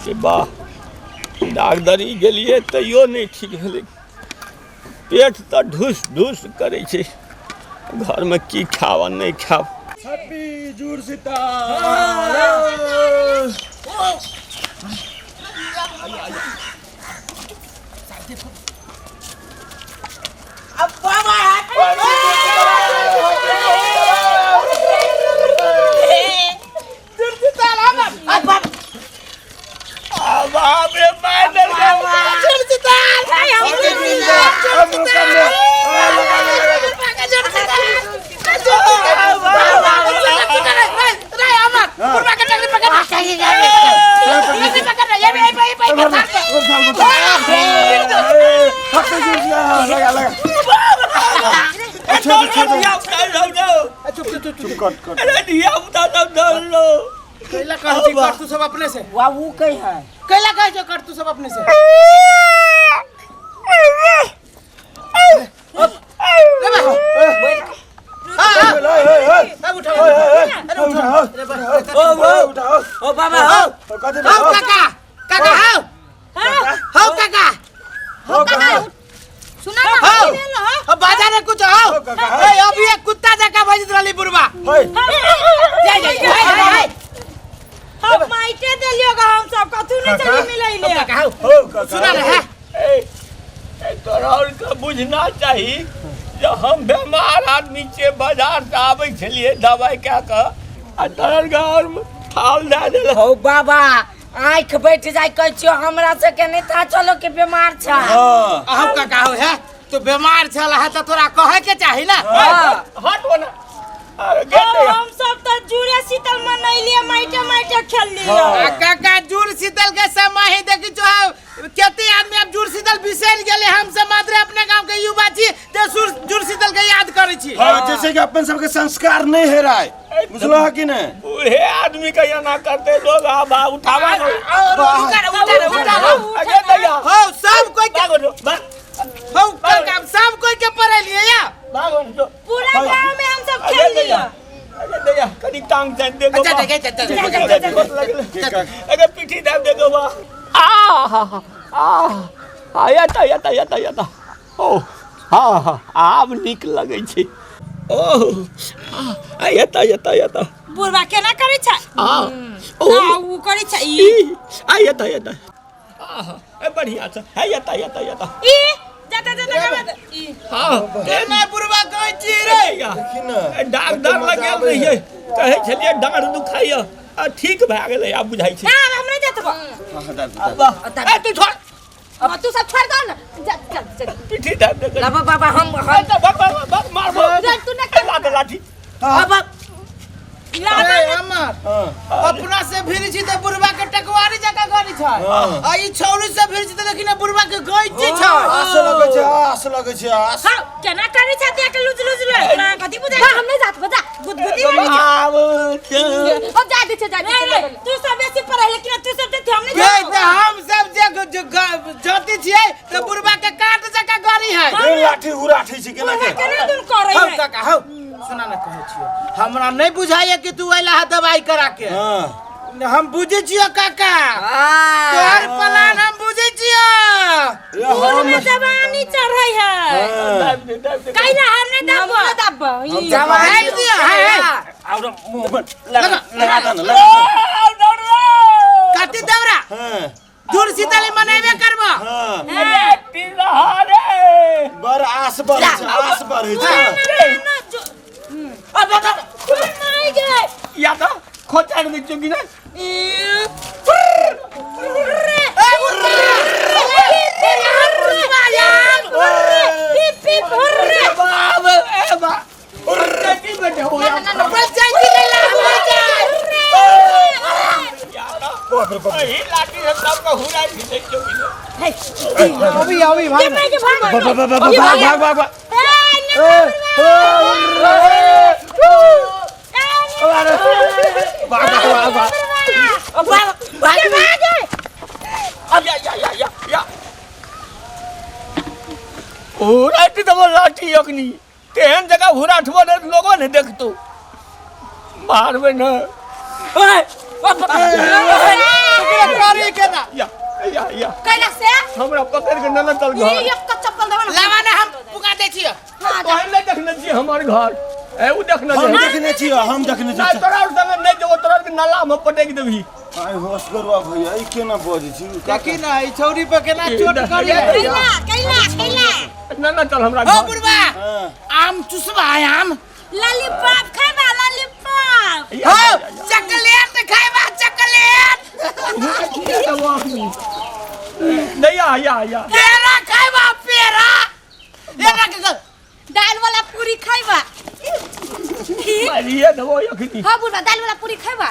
कि वाह डॉक्टरी गेलिए तैयो नहीं ठीक भेलै। पेट तो ढूस ढूस करे छे, घर में की खाव नहीं खाव। हैप्पी जुड़ सीता। अब बाबा कैला कहती कर तू सब अपने से। वाह वो कही है कैला कह जो कर तू सब अपने से। ओ बाबा हो काका काका हो काका हो काका सुना ना हो बाजार में कुछ हो अभी एक कुत्ता देखा भजित रही बुरबा हम माइटे देलियोगा हम सब कथु नहीं चली मिलैले। काका हो सुना ना ए तोरा का बुझना चाहिए जो हम बीमार आदमी के बाजार से आवे छलिए दवाई क्या आ तोरा गाँव में थाल दे देल। हो बाबा आँख बैठ जाए कह छियो हमरा से के नहीं था चलो के बीमार छ। अहो काका हो है तो बीमार छल है तो तोरा कहे के चाही ना। हट बना हम सब तो जुड़े शीतल मनैलिए माइटे माइटे खेल लियो। काका जुड़ शीतल के समय ही देखी जो केते आदमी अब जुड़ शीतल बिसर गेले। हम सब मात्र अपने गांव के युवा छी जे जुड़ शीतल के याद करे छी। जैसे कि अपन सबके संस्कार नहीं है राय बुझलो है कि नहीं। बूढ़े आदमी का ये ना करते लोग आबा उठावा हो सब कोई के हो काका सब कोई के पढ़े लिए या पूरा गांव में हम सब खेल लियो। दैया कनी टांग जान देखो। अच्छा अरे पीठी दाब देखो बा आया ओ हाँ आब नीक लगे छे। ओ आया बुरबा केना करे छ ओ ऊ करे छ ई आया बढ़िया छ आया ई जाता ई हां केना बुरबा कहै छी रे देखी ना डॉक्टर लगे रहिए कहे छलिए डांड दुखाइए ठीक भ गेलै आब बुझाई छै। हां हम नहीं जतबो ए तू छोड़ अब तू सब छोड़ दो ना चल पीठी दाब देखो। ला बाबा हम बक मारबो तू ना लात लाठी अब अमर अपना से भिरी छी त बुरबा के टकवारी जका गरी छ आ ई छौरी से भिरी छी त देखि ना बुरबा के गइची छ। आस लगे छै आस हां केना करे छ ते के लुज ना कथि बुझाई हम नहीं जात बजा गुदगुदी आब ओ जा दे जा तू सब बेसी पढ़े लेकिन तू सब ते हम नहीं ये त हम सब जे जाति छियै त बुरबा के काट जका गरी है। ए लाठी उराठी छै केना के केना तुम करे हो है काका हो सुना ना कहै छियो हमरा नहीं बुझाइए कि तू आइला है दवाई करा के। हम बुझे छियो काका तोहर प्लान हम बुझे छियो। दूर में जवानी चढ़ै है काइला हमने दब जवाई दिया है और मुंह में लगा ना काटी दौरा जुड़ शीतल मनाइबे करबो। अरे तिलहारे बर आस बर छै अब नहीं गए या तो खोचड़ में चुकी ना बाब ए बा उर्रती बैठे हो या ही लाठी से सब का हुरा भी चुकी ना अभी भाग या हुराटी तो लाठी अग्नि तेहन जगह हुराठबो लोगों ने देखतो मारबे न करी के ना या कैला से हमरा पकड़ के न चल घर एक का चप्पल देबो ना लावा ना हम पुका दे छियो पहले देखने छी हमर घर ए उ देखने हम देखने छी हम देखने छी तोरा संग नहीं जेबो तोरा के नाला में पटक देबी आइ होश करवा भैया ई केना बजै छी देखी ना ई छौरी पे केना चोट करी ना चल हमरा हो घर बुढ़वा आम चुसबा आम लॉलीपॉप खाइबा लॉलीपॉप हो चॉकलेट खाइबा चॉकलेट नहीं या पेड़ा खाइबा पेड़ा एना के दाल वाला पूरी खाइबा मारिए देबो यखनी हां बुढ़ा दाल वाला पूरी खाइबा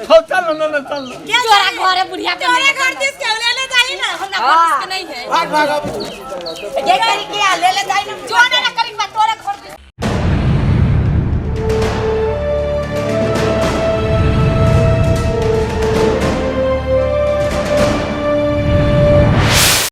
चल चल तोरा घरे बुढ़िया के तोरे घर दिस के ले जाई ना हमरा घर दिस के नहीं है भाग ये करके ले जाई ना जो ना